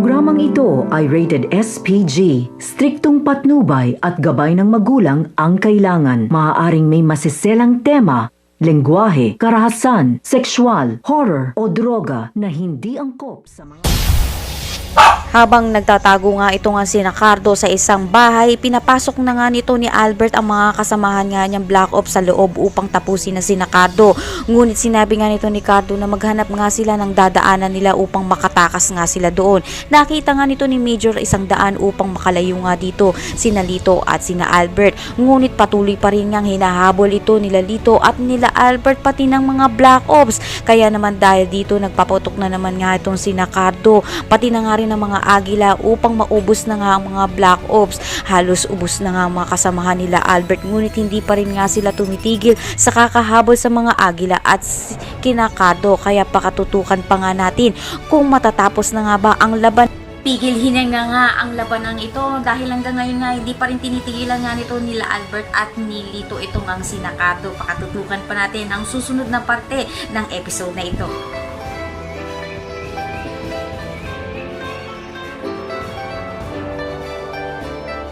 Programang ito ay rated SPG. Striktong patnubay at gabay ng magulang ang kailangan. Maaaring may masiselang tema, lengguwahe, karahasan, sexual, horror o droga na hindi angkop sa mga... Habang nagtatago nga ito nga si Cardo sa isang bahay, pinapasok na nga nito ni Albert ang mga kasamahan nga niyang Black Ops sa loob upang tapusin na si Cardo. Ngunit sinabi nga nito ni Cardo na maghanap nga sila ng dadaanan nila upang makatakas nga sila doon. Nakita nga nito ni Major isang daan upang makalayo nga dito sina Lito at sina Albert. Ngunit patuloy pa rin ngang hinahabol ito nila Lito at nila Albert pati ng mga Black Ops. Kaya naman dahil dito nagpaputok na naman nga itong si Cardo pati na nga rin ng mga Agila upang maubos na nga ang mga Black Ops. Halos ubos na nga ang mga kasamahan nila Albert, ngunit hindi pa rin nga sila tumitigil sa kakahabol sa mga Agila at kina Cardo. Kaya pakatutukan pa nga natin kung matatapos na nga ba ang laban. Pigil hinanga nga ang labanang ito dahil hanggang ngayon nga hindi pa rin tinitigilan nga nito nila Albert at ni Lito itong ang si Cardo. Pakatutukan pa natin ang susunod na parte ng episode na ito.